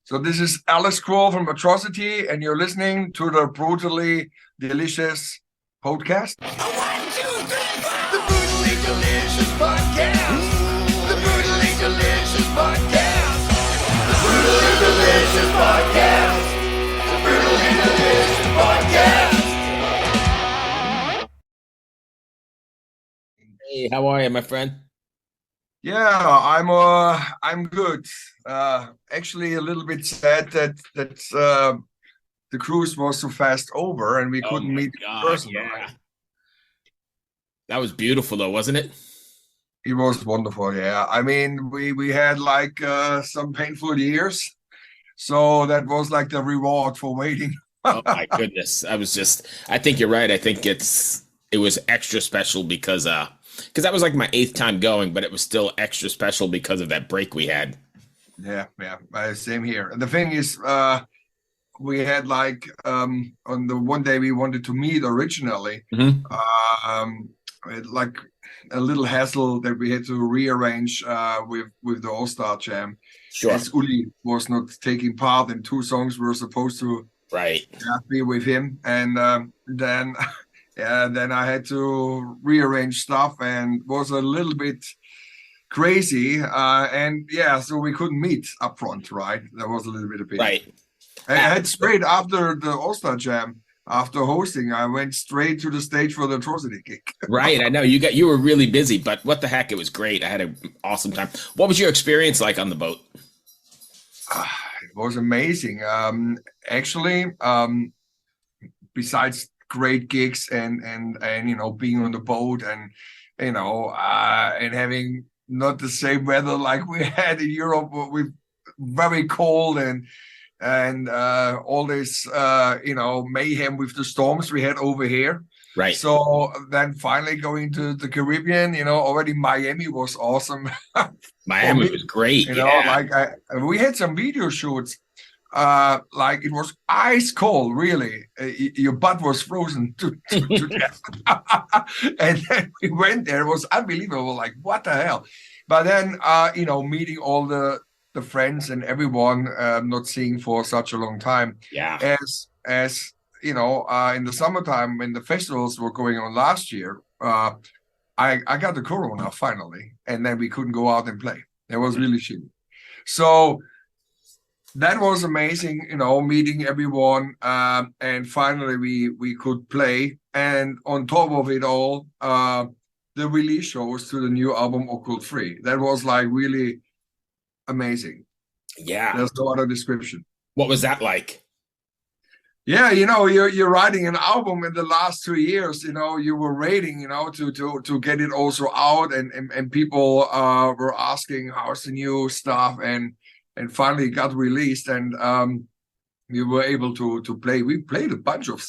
So this is Alex Krull from Atrocity, and you're listening to the Brutally Delicious podcast. One, two, three, four. The Brutally Delicious podcast. The Brutally Delicious podcast. The Brutally Delicious podcast. The Brutally Delicious podcast. Hey, how are you, my friend? Yeah, I'm good. Actually, a little bit sad that the cruise was so fast over and we couldn't meet in person. Yeah. That was beautiful, though, wasn't it? It was wonderful. Yeah, I mean, we had like some painful years, so that was like the reward for waiting. Oh my goodness. I think you're right. I think it was extra special because that was like my 8th time going, but it was still extra special because of that break we had. Yeah, same here. And the thing is, we had like on the one day we wanted to meet originally, like a little hassle that we had to rearrange with the All-Star Jam. Sure. As Uli was not taking part in 2 songs we were supposed to be with him, and then then I had to rearrange stuff and was a little bit crazy, and so we couldn't meet up front, right? That was a little bit of pity. Right. I had straight after the All-Star Jam, after hosting, I went straight to the stage for the Atrocity gig. Right. I know you were really busy, but what the heck, it was great. I had an awesome time. What was your experience like on the boat? It was amazing. Actually, besides great gigs and being on the boat and and having not the same weather like we had in Europe with very cold and all this mayhem with the storms we had over here. Right. So then finally going to the Caribbean, already Miami was awesome. Miami was great. We had some video shoots. Like it was ice cold, really. Your butt was frozen to death. And then we went there. It was unbelievable. Like, what the hell? But then, meeting all the friends and everyone not seeing for such a long time. Yeah. As in the summertime when the festivals were going on last year, I got the corona finally, and then we couldn't go out and play. It was really shitty. So that was amazing, meeting everyone, and finally we could play. And on top of it all, the release shows to the new album Okkult III. That was like really amazing. Yeah, there's no other description. What was that like? Yeah, you're writing an album in the last 2 years. You were waiting, to get it also out, and people were asking how's the new stuff, and finally it got released, and we were able to play. We played a bunch of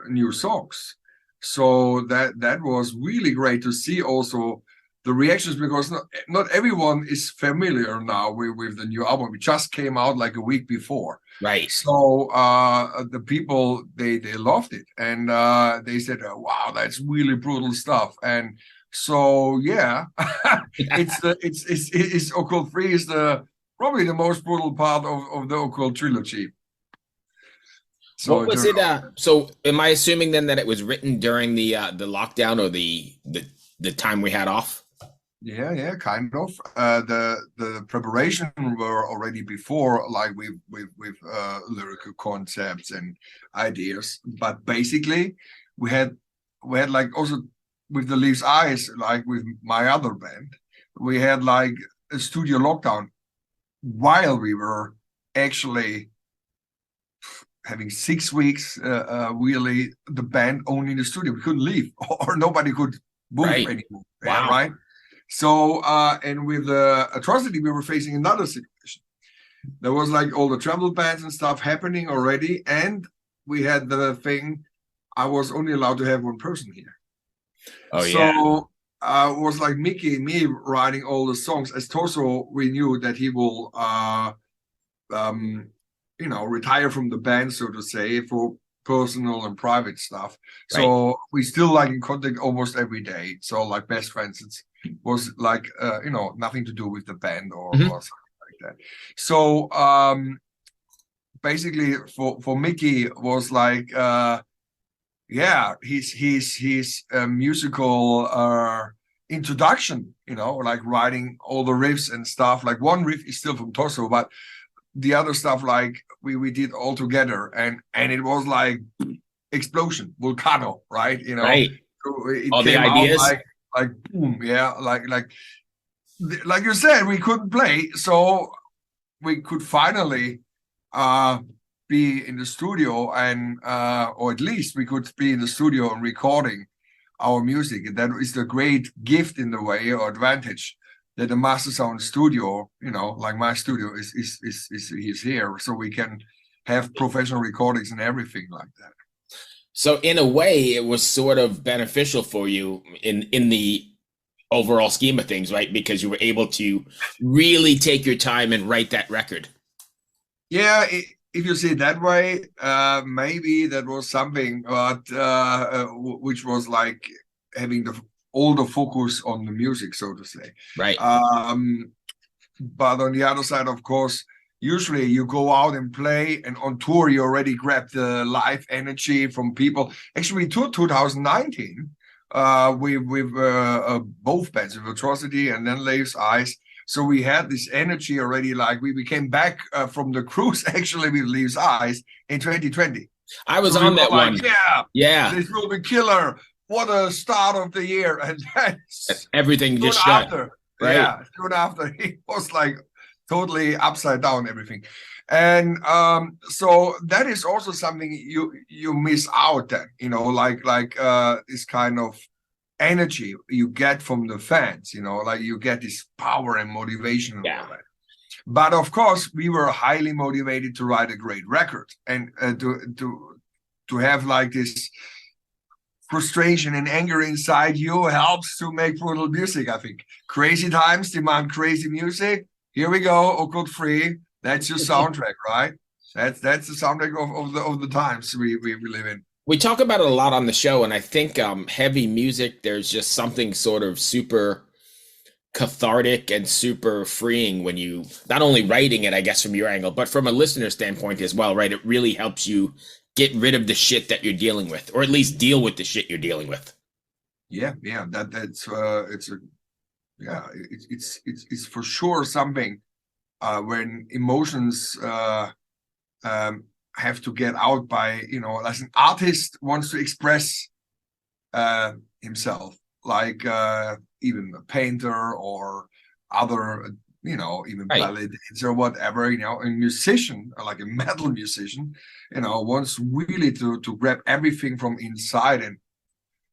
new songs, so that was really great to see also the reactions, because not everyone is familiar now with the new album. It just came out like a week before. Right. So the people, they loved it, and they said, oh, wow, that's really brutal stuff. And so it's Okkult III is probably the most brutal part of the Okkult trilogy. So what was it? So am I assuming then that it was written during the lockdown or the time we had off? Yeah, kind of. The preparation were already before, like with lyrical concepts and ideas. But basically, we had like also with the Leaves Eyes, like with my other band, we had like a studio lockdown while we were actually having 6 weeks, really the band only in the studio. We couldn't leave, or nobody could move anymore. Wow. Right. So, and with Atrocity, we were facing another situation. There was like all the travel bans and stuff happening already, and we had the thing, I was only allowed to have one person here. Oh, so, it was like Mickey and me writing all the songs. As Toso, we knew that he will, retire from the band, so to say, for personal and private stuff. Right. So we still like in contact almost every day. So like best friends. It was like nothing to do with the band or something like that. So basically for Mickey was like yeah, his musical introduction, you know, like writing all the riffs and stuff. Like one riff is still from Torso, but the other stuff like we did all together, and it was like explosion, volcano, right? You know, Right. so it All the came out ideas. like boom, yeah, like you said, we couldn't play, so we could finally uh be in the studio and or at least we could be in the studio and recording our music. And that is the great gift in the way or advantage that the Master Sound studio, you know, like my studio is here, so we can have professional recordings and everything like that. So in a way, it was sort of beneficial for you in the overall scheme of things, right? Because you were able to really take your time and write that record. Yeah, if you see it that way, maybe that was something, but which was like having all the focus on the music, so to say. Right. But on the other side, of course, usually you go out and play, and on tour you already grab the live energy from people. Actually, we toured 2019 with both bands, with Atrocity and then Leaves Eyes. So we had this energy already, like we came back from the cruise actually with Leaves Eyes in 2020. I was So on we that were like, one. yeah, Yeah. this will be killer. What a start of the year. And then Everything soon just shut. after, Right. yeah, soon after, it was like totally upside down, everything. And so that is also something you miss out then, you know, like this kind of energy you get from the fans, you know, like you get this power and motivation and all that. But of course, we were highly motivated to write a great record and to have like this frustration and anger inside you helps to make brutal music. I think crazy times demand crazy music. Here we go, Okkult III. That's your soundtrack, right? That's the soundtrack of the times we live in. We talk about it a lot on the show, and I think heavy music, there's just something sort of super cathartic and super freeing when you not only writing it, I guess, from your angle, but from a listener standpoint as well, right? It really helps you get rid of the shit that you're dealing with, or at least deal with the shit you're dealing with. Yeah, that's it's for sure something when emotions have to get out by, you know, as an artist wants to express himself, like even a painter or other, you know, even ballet dancer or whatever, you know, a musician, like a metal musician, you know, wants really to grab everything from inside and,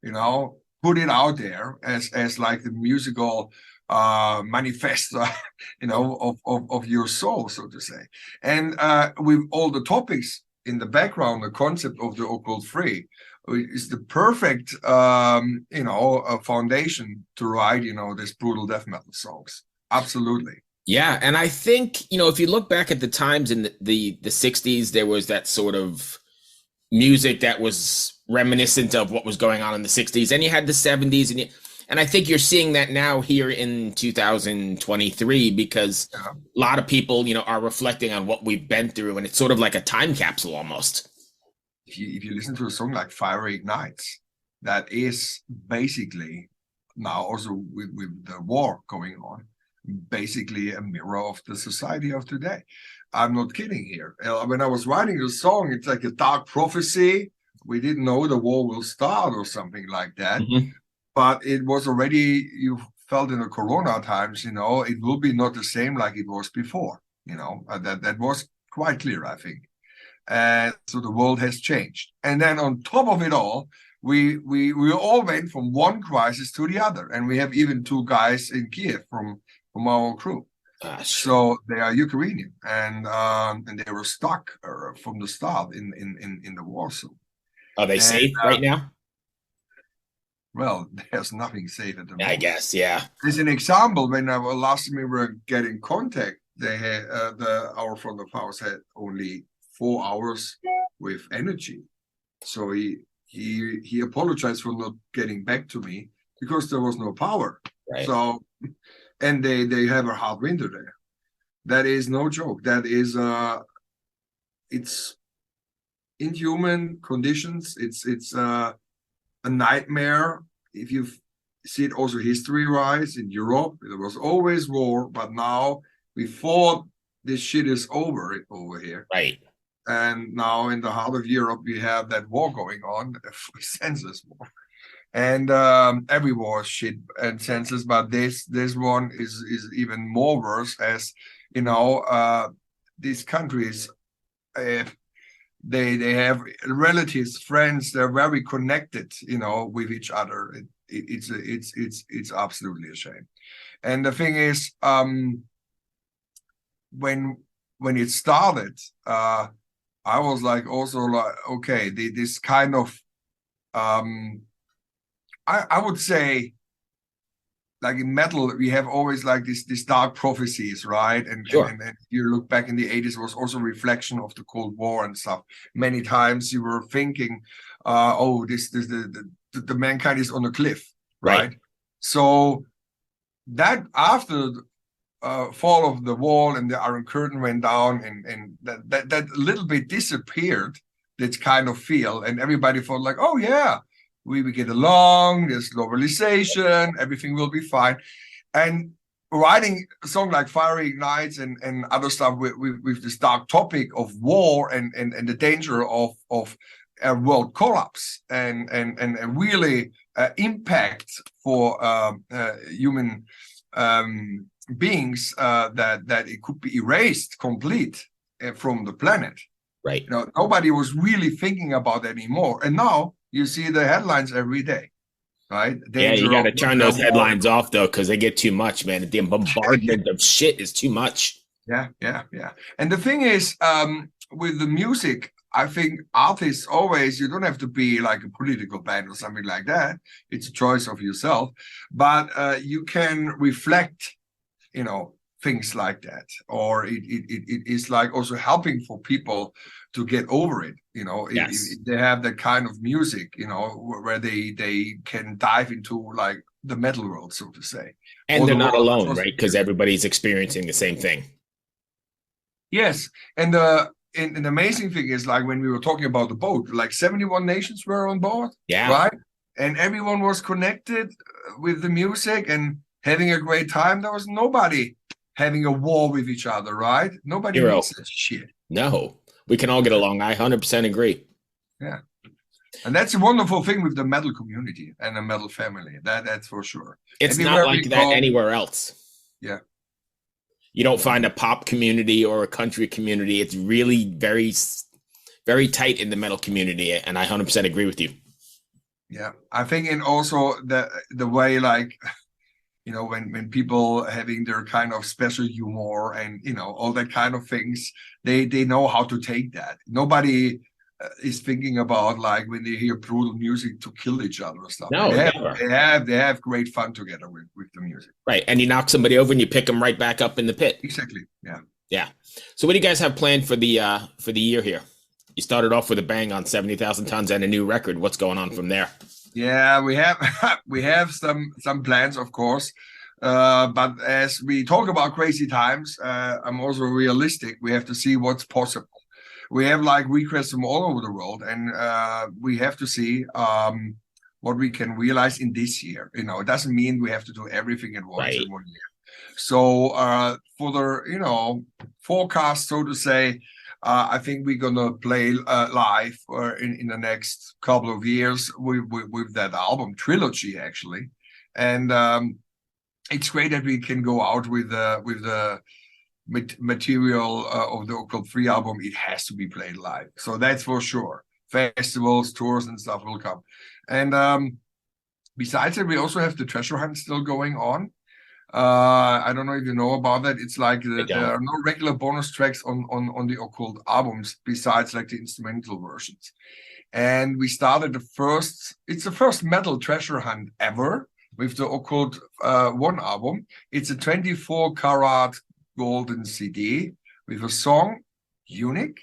you know, put it out there as like the musical manifesto, you know, of your soul, so to say. And with all the topics in the background, the concept of the Okkult III is the perfect, you know, foundation to write, you know, this brutal death metal songs. Absolutely. Yeah, and I think, you know, if you look back at the times in the 60s, there was that sort of music that was reminiscent of what was going on in the 60s, and you had the 70s, and I think you're seeing that now here in 2023 because a lot of people, you know, are reflecting on what we've been through, and it's sort of like a time capsule almost. If you listen to a song like Fire Ignites, that is basically now also with the war going on, basically a mirror of the society of today. I'm not kidding here. When I was writing the song, it's like a dark prophecy. We didn't know the war will start or something like that. But it was already, you felt in the Corona times, you know, it will be not the same like it was before, you know, that was quite clear, I think. And so the world has changed. And then on top of it all, we all went from one crisis to the other. And we have even 2 guys in Kiev from our own crew. So they are Ukrainian, and they were stuck from the start in the war zone. Are they safe right now? Well, there's nothing safe at the moment. I guess, yeah. As an example, when last time we were getting contact, they had our front of house had only 4 hours with energy. So he apologized for not getting back to me because there was no power. Right. So, and they have a hard winter there. That is no joke. That is it's inhuman conditions. It's a nightmare. If you see it also history-wise in Europe, there was always war, but now we thought this shit is over here. Right. And now in the heart of Europe, we have that war going on, a senseless war. And every war is shit and senseless, but this one is even more worse, as you know, these countries, they have relatives, friends, they're very connected, you know, with each other. It's absolutely a shame. And the thing is, when it started, I was like also like, okay, this kind of I would say, like in metal, we have always like these dark prophecies, right? And, Sure. and you look back in the 80s, it was also a reflection of the Cold War and stuff. Many times you were thinking, oh, the mankind is on a cliff, right? So that after fall of the wall and the Iron Curtain went down, and that little bit disappeared, that kind of feel, and everybody thought like, oh yeah, we get along, there's globalization, everything will be fine. And writing a song like Fire Ignites and other stuff with this dark topic of war and the danger of a world collapse and really impact for human beings, that it could be erased complete from the planet. Right. You know, nobody was really thinking about that anymore. And now you see the headlines every day, right? Yeah, you got to turn those headlines off, though, because they get too much, man. The bombardment of shit is too much. Yeah. And the thing is, with the music, I think artists always, you don't have to be like a political band or something like that. It's a choice of yourself. But you can reflect, you know, things like that. Or it is like also helping for people to get over it, you know. Yes. If they have that kind of music, you know, where they can dive into like the metal world, so to say. And they're not alone, right? Because everybody's experiencing the same thing. Yes. And the amazing thing is, like when we were talking about the boat, like 71 nations were on board. Yeah. Right. And everyone was connected with the music and having a great time. There was nobody having a war with each other, right? Nobody needs that shit. No. We can all get along. I 100% agree. Yeah. And that's a wonderful thing with the metal community and the metal family. That's for sure. It's not like that anywhere else. Yeah. You don't find a pop community or a country community. It's really very, very tight in the metal community. And I 100% agree with you. Yeah. I think, and also the way, like, you know, when people having their kind of special humor and, you know, all that kind of things, they know how to take that. Nobody is thinking about, like, when they hear brutal music to kill each other or stuff. No, they have great fun together with the music. Right. And you knock somebody over and you pick them right back up in the pit. Exactly. Yeah. Yeah. So what do you guys have planned for the year here? You started off with a bang on 70,000 tons and a new record. What's going on from there? Yeah, we have some plans, of course. But as we talk about crazy times, I'm also realistic. We have to see what's possible. We have like requests from all over the world, and we have to see what we can realize in this year. You know, it doesn't mean we have to do everything at once in 1 year. So for the, you know, forecast, so to say, I think we're gonna play live in the next couple of years with that album trilogy, actually. And it's great that we can go out with the material of the Okkult III album. It has to be played live, so that's for sure. Festivals, tours, and stuff will come. And besides that, we also have the treasure hunt still going on. I don't know if you know about that. It's like there are no regular bonus tracks on the Okkult albums besides like the instrumental versions. And we started it's the first metal treasure hunt ever with the Okkult I album. It's a 24-karat golden CD with a song, unique,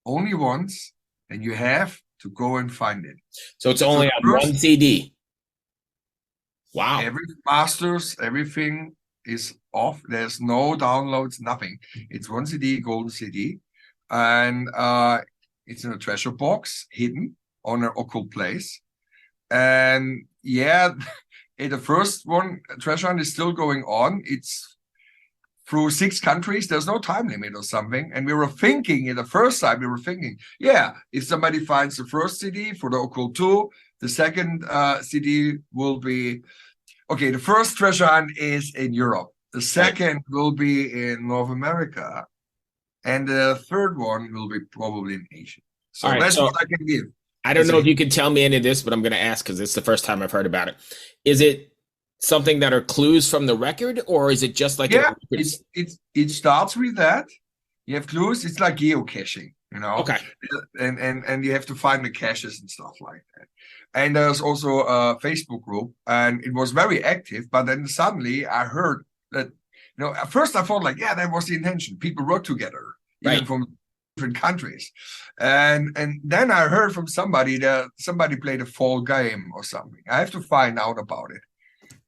only once, and you have to go and find it. So it's only on one CD. Wow. Every masters, everything is off. There's no downloads, nothing. It's one CD, golden CD. and it's in a treasure box hidden on an occult place. And yeah, the first one treasure hunt is still going on. It's through 6 countries. There's no time limit or something. And we were thinking in the first time, yeah, if somebody finds the first CD for the Okkult II, the second CD will be, okay, the first treasure hunt is in Europe. The second will be in North America. And the third one will be probably in Asia. So that's what I can give. I don't know if you can tell me any of this, but I'm going to ask because it's the first time I've heard about it. Is it something that are clues from the record, or is it just like it starts with that? You have clues. It's like geocaching, you know. Okay. And you have to find the caches and stuff like that. And there's also a Facebook group, and it was very active. But then suddenly I heard that, you know, at first I thought like, yeah, that was the intention. People work together, even from different countries. And then I heard from somebody that somebody played a fall game or something. I have to find out about it.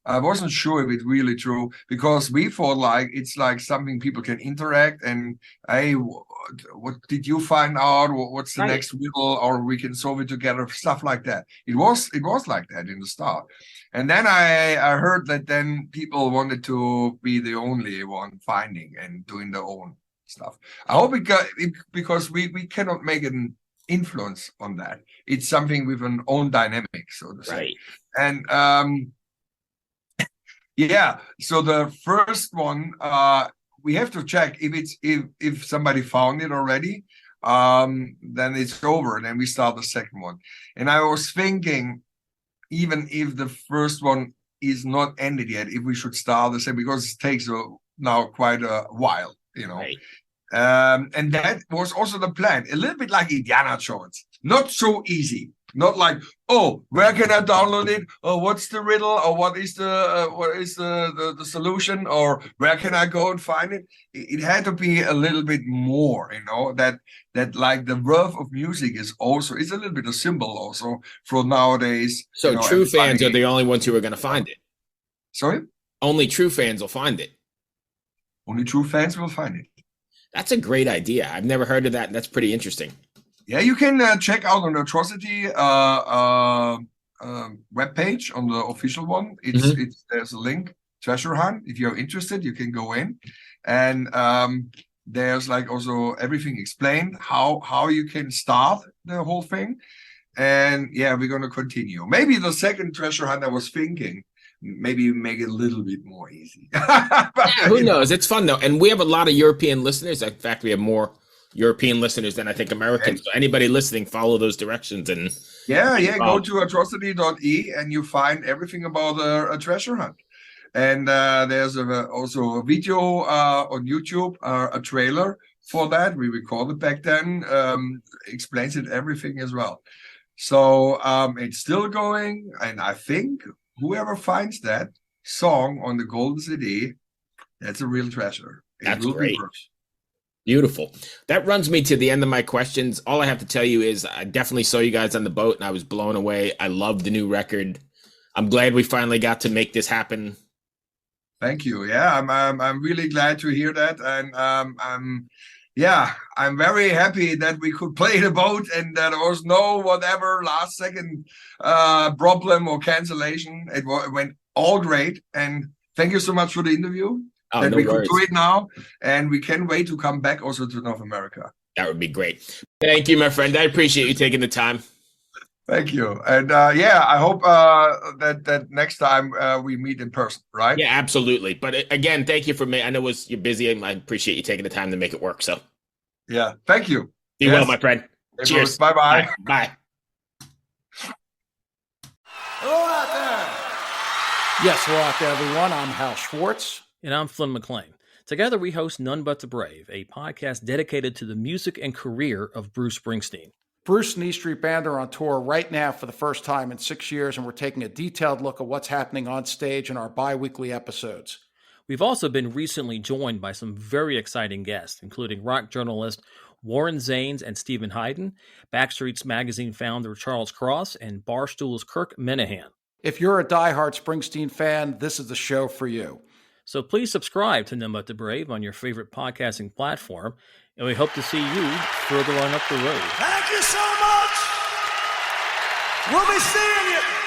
I wasn't sure if it's really true, because we thought like it's like something people can interact and, hey, what did you find out? What's the next riddle? Or we can solve it together, stuff like that. It was like that in the start. And then I heard that then people wanted to be the only one finding and doing their own stuff. I hope because we cannot make an influence on that. It's something with an own dynamic, so to say. And yeah, so the first one, we have to check if somebody found it already, then it's over, and then we start the second one. And I was thinking, even if the first one is not ended yet, if we should start the second, because it takes now quite a while, you know. And that was also the plan, a little bit like Indiana Jones, not so easy. Not like, oh, where can I download it? Or what's the riddle? Or what is the solution? Or where can I go and find it? It had to be a little bit more, you know, that like the worth of music is also, it's a little bit a symbol also for nowadays. So, you know, true fans are the only ones who are going to find it. Sorry? Only true fans will find it. Only true fans will find it. That's a great idea. I've never heard of that. And that's pretty interesting. Yeah, you can check out on the Atrocity webpage, on the official one. There's a link, Treasure Hunt. If you're interested, you can go in, and there's like also everything explained, how you can start the whole thing. And yeah, we're gonna continue. Maybe the second Treasure Hunt, I was thinking, maybe make it a little bit more easy. But, who knows? It's fun though, and we have a lot of European listeners. In fact, we have more European listeners than I think Americans. So anybody listening, follow those directions and go to atrocity.e and you find everything about a treasure hunt. And there's also a video on YouTube, a trailer for that. We recorded back then, explains it everything as well. So it's still going, and I think whoever finds that song on the golden CD, that's a real treasure. That's great. Beautiful. That runs me to the end of my questions. All I have to tell you is I definitely saw you guys on the boat and I was blown away. I love the new record. I'm glad we finally got to make this happen. Thank you. Yeah, I'm really glad to hear that. And I'm very happy that we could play the boat and that there was no whatever last second problem or cancellation. It went all great. And thank you so much for the interview. That we could do it now, and we can't wait to come back also to North America. That would be great. Thank you, my friend. I appreciate you taking the time. Thank you. And I hope that next time we meet in person, right? Yeah, absolutely. But again, thank you for me. I know you're busy, and I appreciate you taking the time to make it work. So, yeah, thank you. Be well, my friend. Cheers. Bye-bye. Bye. Hello out there. Yes, hello out there, everyone. I'm Hal Schwartz. And I'm Flynn McLean. Together we host None But the Brave, a podcast dedicated to the music and career of Bruce Springsteen. Bruce and E Street Band are on tour right now for the first time in 6 years, and we're taking a detailed look at what's happening on stage in our bi-weekly episodes. We've also been recently joined by some very exciting guests, including rock journalist Warren Zanes and Stephen Hayden, Backstreet's Magazine founder Charles Cross, and Barstool's Kirk Minahan. If you're a diehard Springsteen fan, this is the show for you. So please subscribe to None But the Brave on your favorite podcasting platform, and we hope to see you further on up the road. Thank you so much. We'll be seeing you.